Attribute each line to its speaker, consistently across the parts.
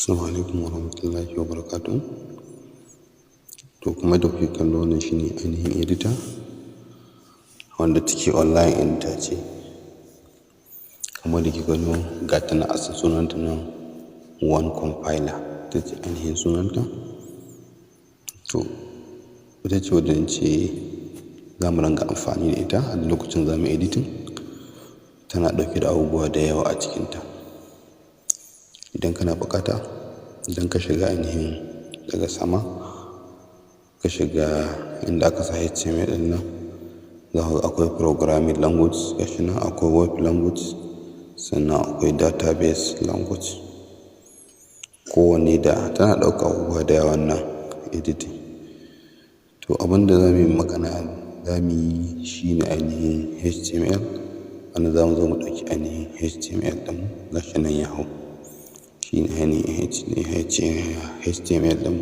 Speaker 1: Assalamu alaikum warahmatullahi wabarakatuh. To kuma da kuke kallo wannan shine ainihin editor wanda take online editor ce. Kamar da ke gano ga ta na asalin sunanta nan one compiler ita ce ainihin sunanta. To ita ce wadda ce za mu ranga amfani da ita a lokacin za mu editing. Tana ɗauke da abubuwa da yawa a cikinta. Idan kana buƙata, idan ka shiga ainihin daga sama ka shiga inda aka sa HTML ɗin nan, za ka ga akwai programming language gashi nan, akwai web language, sannan akwai database language. Kowanne da tana ɗauka abubuwa da yawa nan editing. To abinda za mu yi magana za mu yi shi ne ainihin HTML, wanda za mu zo mu ɗauki ainihin HTML ɗin gashi nan ya hau. Shi ne ainihin HTML ɗin.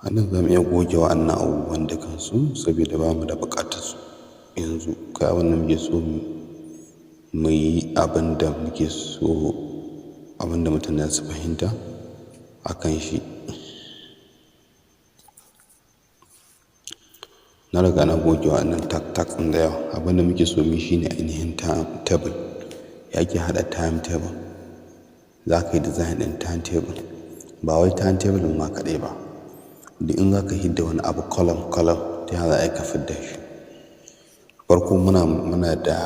Speaker 1: A nan za mu iya goge wa'annan abubuwan da kansu saboda ba mu da buƙatar su yanzu. Kai abin da muke so mu yi abin da muke so, abin da mutane su fahimta a kan shi. Na riga na goge wa'annan tag ɗin da yawa. Abin da muke so mu yi shi ne ainihin timetable. Ya ake haɗa timetable? Za ka yi design ɗin timetable, ba wai timetable ma kaɗai ba. Duk in za ka hidda wani abu column ta yaya za a yi ka fidda shi. Farko muna da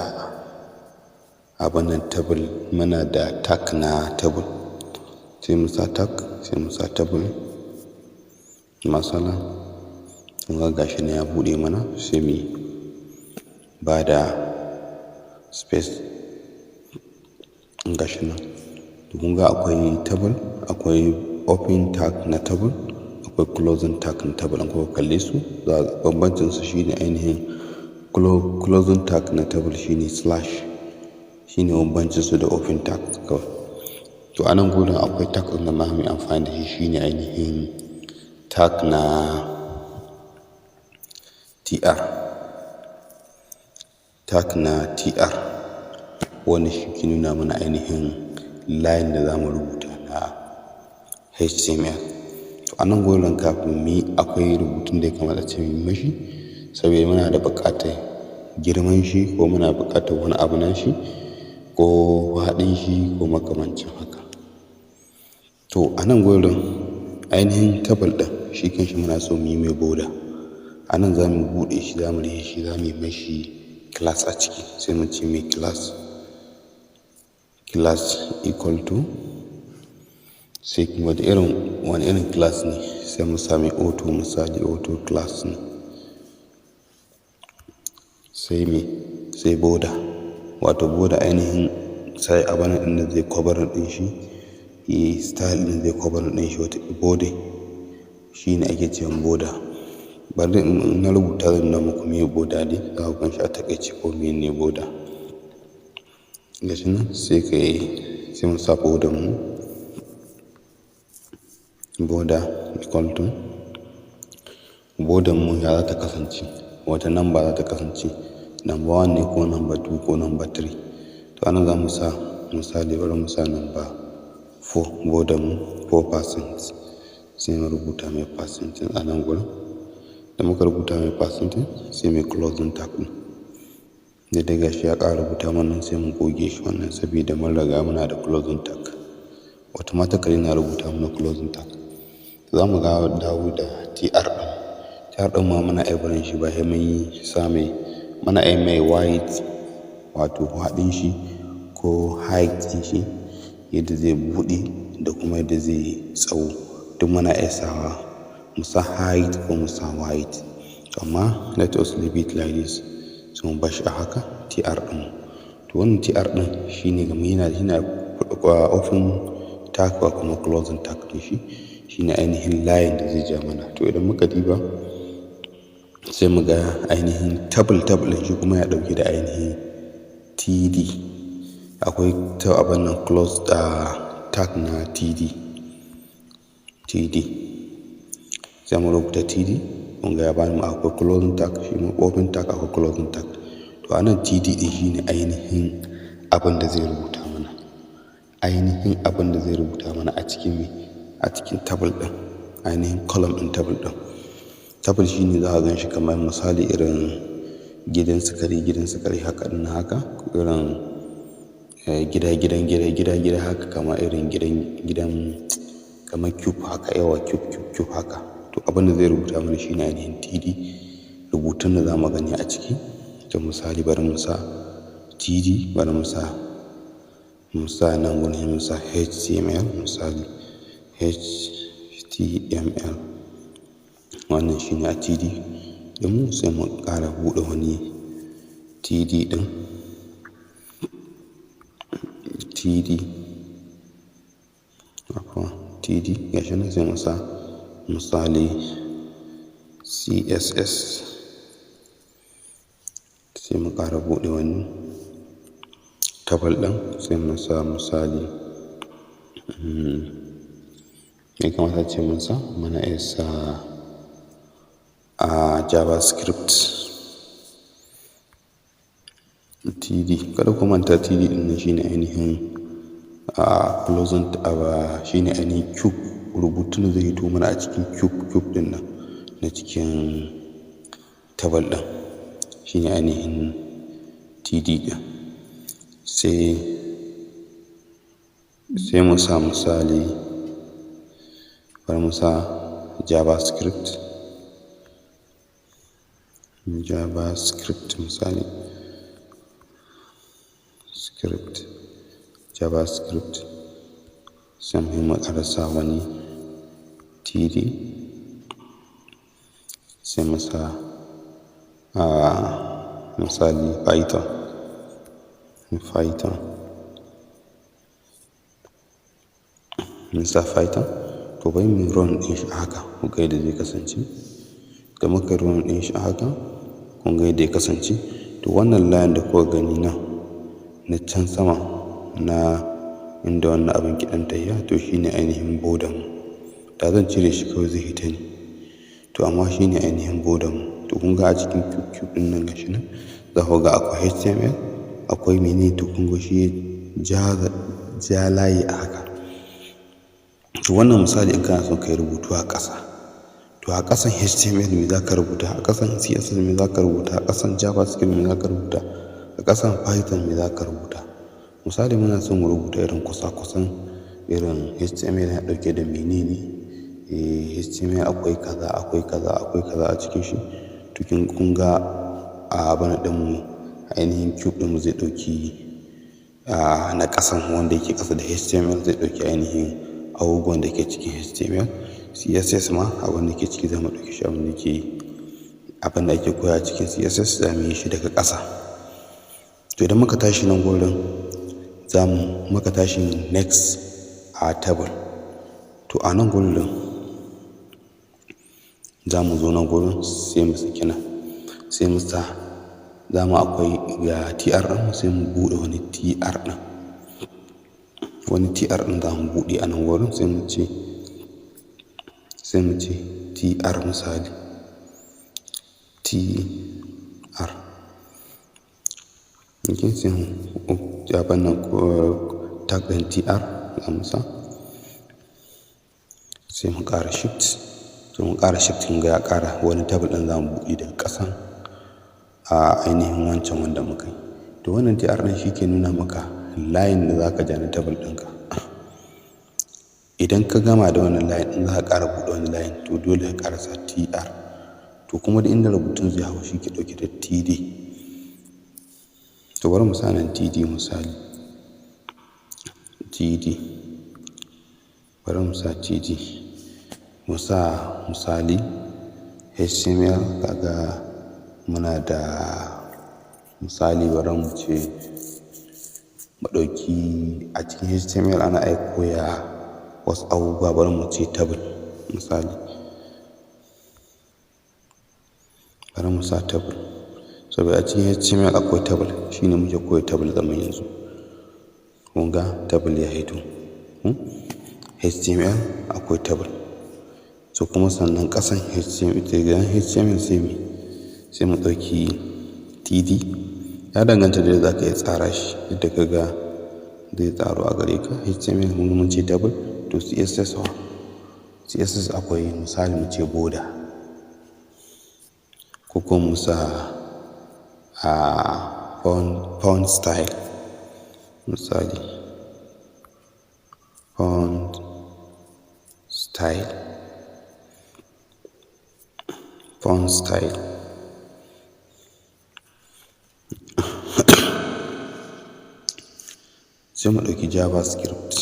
Speaker 1: abin nan table, muna da tag na table. Sai mu sa tag, sai mu sa table. Masala, kun ga gashi ne ya buɗe mana, sai mu ba da space gashi nan. Kun ga akwai table, akwai open tag na table, akwai closing tag na table. An kuma kalle su, bambancin su shine ainihin closing tag na table shine slash, shine bambancin su da open tag kawai. To anan gurin akwai tag ɗin da za mu yi amfani da shi shine ainihin tag na tr. Tag na tr wani shi ke nuna mana ainihin line da za mu rubuta na HTML. To a nan gurin kafin mu yi akwai rubutun da ya kamata ce mu yi mashi saboda muna da buƙatar girman shi ko muna buƙatar wani abu na shi ko haɗin shi ko makamancin haka. To a nan gurin ainihin table ɗin shi kanshi muna so mu yi mai border. A nan za mu buɗe shi, za mu rihe shi, za mu yi mashi class a ciki. Sai mu ce mai class equal to, sai kuma da wani irin class ne, sai mu sami auto, misali auto class ne. Sai border, wato border ainihin sai abin ɗin da zai cover ɗin shi, style ɗin zai cover ɗin shi, wata border shi ne ake cewa border. Bari na rubuta zan nuna muku me border ne, za ku gan shi a taƙaice ko mene border. Gashi nan sai mu sa border mu, border equal to, border mu ya za ta kasance, wata number za ta kasance, number 1 ne ko number 2 ko number 3. To anan za mu sa misali, bari mu sa number 4, border mu 4%. Sai mu rubuta mai percentage a nan gurin. Da muka rubuta mai percentage sai mai closing tag ɗin. Da daga shi ya ƙara rubuta mana, sai mu goge shi wannan saboda mun riga muna da closing tag. Automatically na rubuta mana closing tag. Za mu dawo da tr ɗin. Tr ɗin ma muna barin shi ba sai mun yi sa mai, muna mai white wato haɗin shi ko height ɗin shi yadda zai buɗe da kuma yadda zai tsawo. Duk muna sawa mu sa height ko mu sa white. Amma let us leave it like this. So mu bashi a haka tr ɗin. To wannan tr ɗin shine yana open tag ko kuma closing tag ɗin shi. Shine ainihin line da zai ja mana. To idan muka diba sai mu ga ainihin table ɗin shi kuma ya ɗauke da ainihin td. Akwai ta abin nan close tag na td. Sai mu rubuta td, kun ga ya bani mu akwai closing tag, shi ma open tag, akwai closing tag. To anan td din shine ainihin abin da zai rubuta mana. ainihin abin da zai rubuta mana a cikin table ɗin, ainihin column ɗin table ɗin. Table shi ne za a gan shi kamar misali irin gidan sukari haka ɗin haka, irin gida haka, kamar irin gidan kamar cube haka, yawa cube haka. To abin da zai rubuta mana shi ne ainihin TD, rubutun da za mu gani a ciki. To misali bari mu sa TD, bari mu sa nan wani mu sa HTML, misali HTML, wannan shi ne a TD ɗinmu. Sai mu ƙara buɗe wani TD ɗin, TD gashi nan. Sai mu sa misali CSS, sai mu ƙara buɗe wani table ɗin, sai mu sa misali ya kamata ce mun sa mana isa a JAVASCRIPT TD. Kada ku manta TD ɗin nan shine ainihin shine ainihin cube, rubutun da zai hito mana a cikin cube ɗin nan na cikin table ɗin, shine ainihin TD ɗin. sai mu sa misali, bari mu sa JAVASCRIPT misali JAVASCRIPT, sai mu ƙara sa wani TD, sai mu sa misali Python. Mun sa Python. To bai mu run ɗin shi haka, ku ga yadda zai kasance. Da muka run ɗin shi haka, kun ga yadda ya kasance. To wannan line da kuka gani nan na can sama, na inda wannan abin kiɗan tahiya, to shine ainihin border mu. Da zan cire shi kawai zai hita ne, to amma shine ainihin border mu. To kun ga a cikin cube ɗin nan gashi nan, za ku ga akwai HTML, akwai mene, to kun ga shi ja layi a haka. To wannan misali in kana son kai rubutu a ƙasa, to a ƙasan HTML me za ka rubuta, a ƙasan CSS me za ka rubuta, a ƙasan JavaScript me za ka rubuta, a ƙasan Python me za ka rubuta. Misali muna son mu rubuta irin kusa-kusan irin HTML yana ɗauke da menene, HTML akwai kaza a cikin shi. To kun ga a bana ɗinmu ainihin cube ɗinmu zai ɗauki na ƙasan wanda yake ƙasa da HTML, zai ɗauki ainihin abubuwan da ke cikin HTML. CSS ma abin da ke ciki za mu ɗauki shi, abin da ake koya cikin CSS za mu yi shi daga ƙasa. To idan muka tashi nan gurin, muka tashi next a table, to a nan gurin za mu zo nan gurin, sai mu saki nan, sai mu sa, za mu akwai ga TR ɗin, sai mu buɗe wani TR ɗin za mu buɗe a nan gurin, sai mu ce TR misali, TR. Okay, sai mu jaban nan tag ɗin TR za mu sa, sai mu ƙara shift. Kun ga ya ƙara wani table ɗin za mu buɗe daga ƙasan a ainihin wancan wanda muka yi. To wannan TR ɗin shi ke nuna maka line da za ka ja na table ɗinka. Idan ka gama da wannan line ɗin, za ka ƙara buɗe wani line, to dole ka ƙara sa TR. To kuma da inda rubutun zai hau shi ke ɗauke da TD. To bari mu sa nan TD misali, bari mu sa TD, mu sa misali HTML. Kaga muna da misali, bari mu ce mu ɗauki a cikin HTML ana koya wasu abubuwa, bari mu ce table misali, bari mu sa table. Saboda a cikin HTML akwai table, shine muke koya table zaman yanzu. Kun ga table ya hito, HTML akwai table. So kuma sannan ƙasan HTML sai mu ɗauki TD. Ya danganta da za ka iya tsara shi, yadda ka ga zai tsaro a gare ka. HTML mun ce table, to CSS wa CSS akwai misali mu ce border ko kuma mu sa font style, misali font style sai mu ɗauki JAVASCRIPT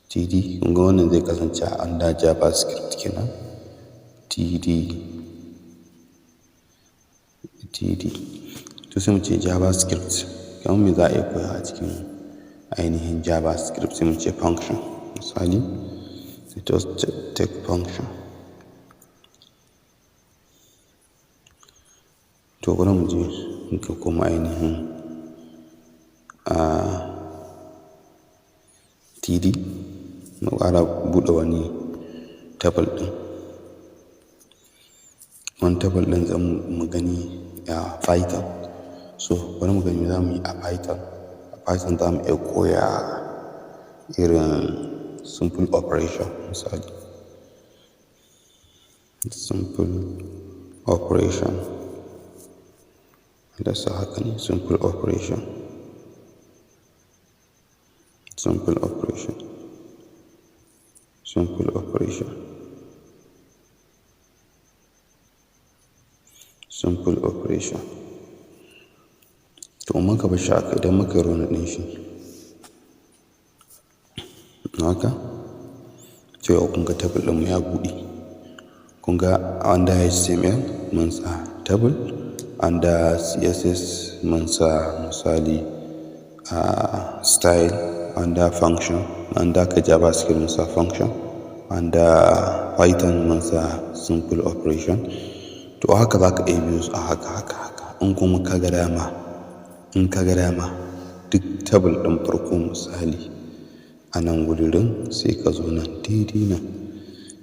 Speaker 1: TD, kun ga wannan zai kasance a under JAVASCRIPT kenan. TD to sai mu ce JAVASCRIPT kamar me za a iya koya a cikin ainihin JAVASCRIPT. sai mu ce function, misali let us take function. to bari mu je muka koma ainihin TD mu ƙara buɗe wani table ɗin. wani table ɗin zan mu gani a Python. so bari mu gani za mu yi a Python. za mu iya koya irin simple operation, misali simple operation da su haka ne, simple operation to muka bar shi haka. idan muka rona ɗin shi haka, cewa kun ga table ɗin mu ya buɗe. kun ga under HTML mun sa table, under CSS mun sa misali style, under function, under JAVASCRIPT mun sa function, under Python mun sa simple operation. to haka za ka iya biyo su a haka. in kuma ka ga dama duk table ɗin farko misali a nan wurin sai ka zo nan daidai nan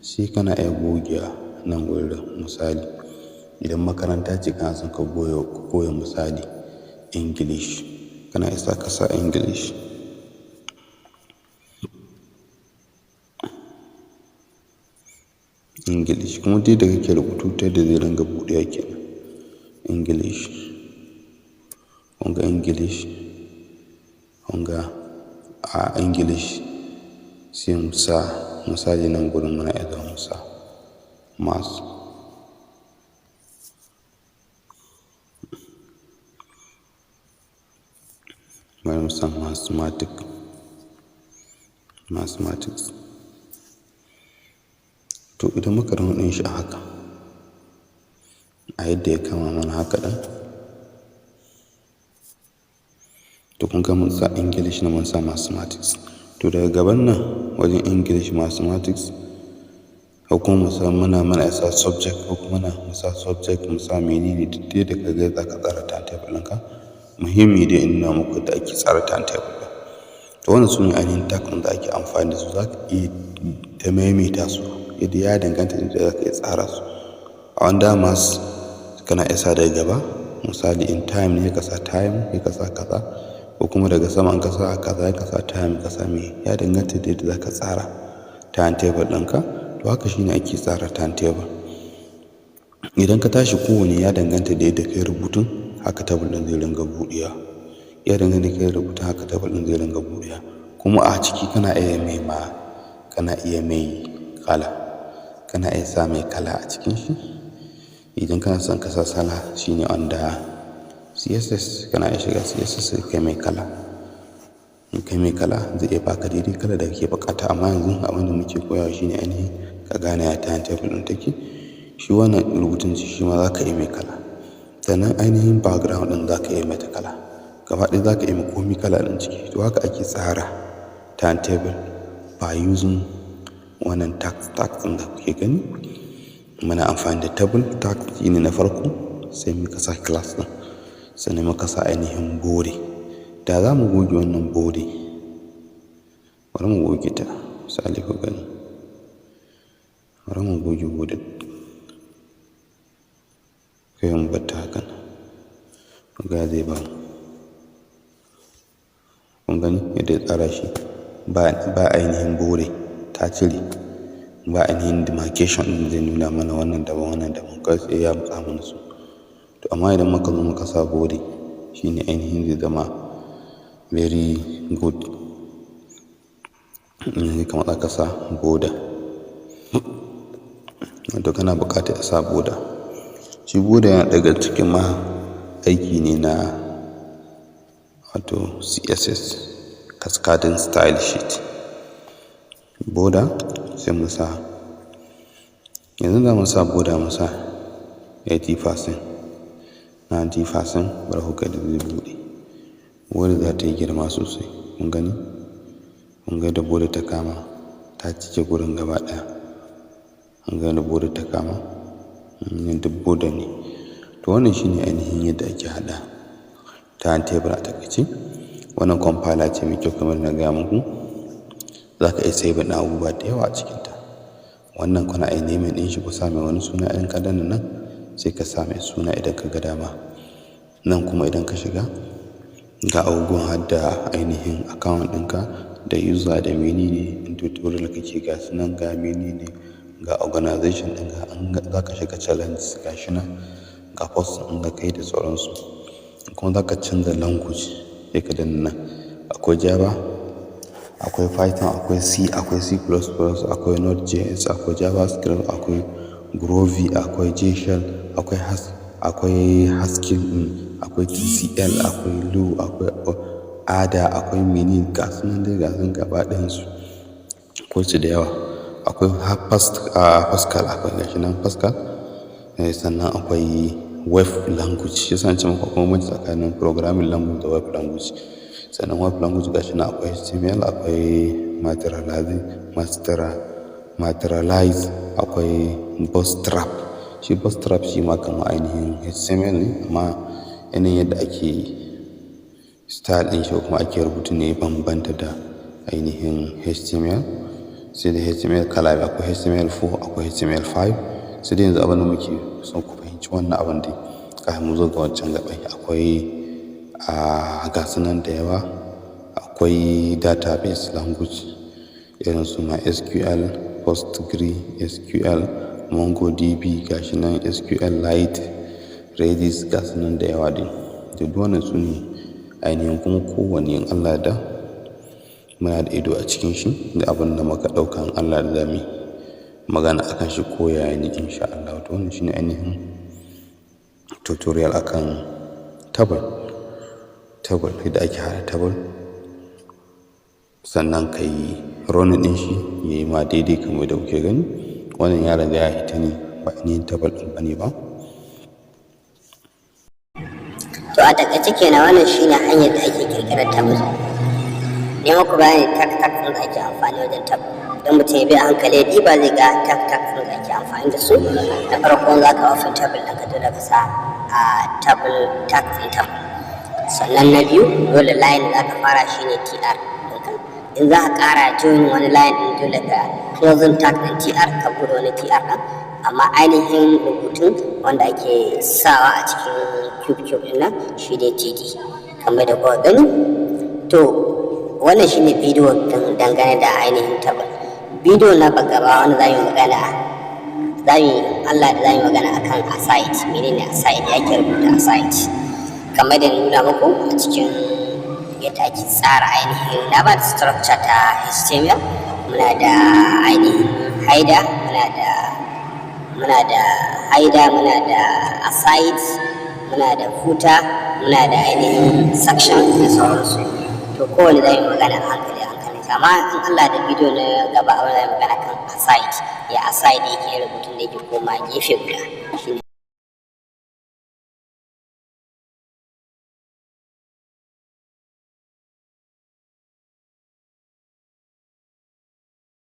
Speaker 1: sai kana iya gogewa nan wurin. misali idan makaranta ce kana son ka koya misali English, kana isa ka sa English. kuma dai da kake rubutu ta da zai ringa buɗewa kenan. English, kunga a English sai mu sa misali nan gurin muna iya zama mu sa maths. bari mu sa mathematics. to idan muka rana ɗin shi a haka a yadda ya kama mana haka ɗin, to kun ga mun sa English na mun sa mathematics. to daga gaban nan wajen English mathematics ko kuma muna sa subject ko kuma mu sa subject mu sa menene duk dai da kaga za ka tsara timetable ɗinka. muhimmi dai in nuna muku da ake tsara timetable ɗin. to wannan su ne ainihin tag da ake amfani da su. za ka iya ta maimaita su yadda ya danganta da za ka iya tsara su. a wanda masu kana isa daga gaba, misali in time ne ka sa time ya ka sa kaza, ko kuma daga sama an ka sa kaza ya ka sa time ka sa me, ya danganta da yadda za ka tsara timetable ɗinka. to haka shine ake tsara timetable. idan ka tashi kowane ya danganta da yadda kai rubutun haka table ɗin zai ringa buɗewa. kuma a ciki kana iya mai kala, kana iya sa mai kala a cikin shi. idan kana son ka sa sala shine under CSS, kana iya shiga CSS kai mai kala. in kai mai kala zai iya baka daidai kala da kake bukata. amma yanzu abin da muke koyawa shine ainihin ka gane ya timetable ɗin take. shi wannan rubutun shi ma za ka yi mai kala. sannan ainihin background ɗin za ka yi mata kala. gaba ɗaya za ka yi komi kala ɗin ciki. to haka ake tsara timetable by using wannan tag ɗin da kuke gani. muna amfani da table tag shine na farko, sai muka sa class ɗin, sannan muka sa ainihin body. da za mu goge wannan body, bari mu goge ta misali ku gani. bari mu goge body kai mu batta hakan. ga zai ba mu kun gani yadda ya tsara shi ba ainihin bore ta cire, ba ainihin demarcation ɗin zai nuna mana wannan daban wannan daban, kawai sai ya mutsa mana su. To amma idan muka zo muka sa bore shine ainihin zai zama very good. Yanzu kamar aka sa border, wato kana buƙatar a sa border. Shi border yana daga cikin ma aiki ne na wato CSS, cascading style sheet. Border sai mu sa, yanzu za mu sa border mu sa 80%, 90%, bari ku ga da zai buɗe. Border za ta yi girma sosai, kun gani? Kun ga da border ta kama ta cike gurin gaba ɗaya. Kun ga da border ta kama, duk border ne. To wannan shine ainihin yadda ake haɗa timetable a takaice. Wannan compiler ce mai kyau kamar na gaya muku. Za ka iya saving ɗin abubuwa da yawa a cikinta. Wannan kuna iya naming ɗin shi ku sa mai wani suna, idan ka danna nan sai ka sa mai suna idan ka ga dama. Nan kuma idan ka shiga ga abubuwan hadda ainihin account ɗinka da user da menene, in tutorial kake ga su nan, ga menene, ga organization ɗinka, za ka shiga challenge ga shi nan, ga post ɗin da kai da sauransu. Kuma za ka canza language sai ka danna nan. Akwai Java, akwai Python, akwai C, akwai C++, akwai Node.js, akwai JAVASCRIPT, akwai Groovy, akwai JShell, akwai Haskell, akwai TCL, akwai Lua, akwai Ada, akwai menene, ga su nan dai ga sun gaba ɗayansu. Akwai su da yawa. Akwai Pascal, akwai gashi nan Pascal. Sannan akwai web language, shi yasa nace muku akwai bambanci tsakanin programming language da web language. Sannan web language gashi nan akwai HTML, akwai materialize, akwai bootstrap. Shi bootstrap shi ma kamar ainihin HTML ne, amma yanayin yadda ake style ɗin shi kuma ake rubutu ne bambanta da ainihin HTML. Sai da HTML kala biyu, akwai HTML4, akwai HTML5. Sai dai yanzu abin da muke son ku fahimci wannan abin dai kafin mu zo ga wancan gaɓai. Akwai ga su nan da yawa. Akwai database language irin su MySQL, PostgreSQL, MongoDB, ga shi nan SQLite, Redis, ga su nan da yawa dai. Duk wannan su ne ainihin, kuma kowanne in Allah da muna da ido a cikin shi da abin da muka ɗauka in Allah da zamu magana akan shi ko yaya ne insha Allah. To wannan shine ainihin tutorial akan table yadda ake haɗa table, sannan ka yi running ɗin shi ya yi ma daidai kamar da kuke gani. Wannan ya riga ya hita ne, ba ainihin table ɗin ba ne ba.
Speaker 2: To a takaice kenan wannan shine hanyar da ake kirkirar table. Ne muku bayani tak ɗin da ake amfani wajen table. Idan mutum ya bi a hankali ya diba zai ga tak ɗin da ake amfani da su. Na farko za ka open table ɗinka dole ka sa table tag ɗin table. Sannan na biyu dole line za ka fara shine tr ɗinka. In za ka ƙara join wani line ɗin dole ka closing tag ɗin tr ka buɗe wani tr ɗin. Amma ainihin rubutun wanda ake sawa a cikin cube ɗin nan shi ne td kamar da kuka gani. To wannan shi ne bidiyo dangane da ainihin table. Bidiyo na gaba wanda za mu magana akan aside. Menene aside? Ya ke rubuta aside kamar da nuna muku a cikin yadda ake tsara ainihin. Na ba da structure ta HTML, muna da ainihin header, muna da aside, muna da footer, muna da ainihin section da sauransu. To kowane zai yi magana a hankali amma in Allah da bidiyo na gaba abin zai magana kan aside, ya aside yake rubutun da yake koma gefe guda shine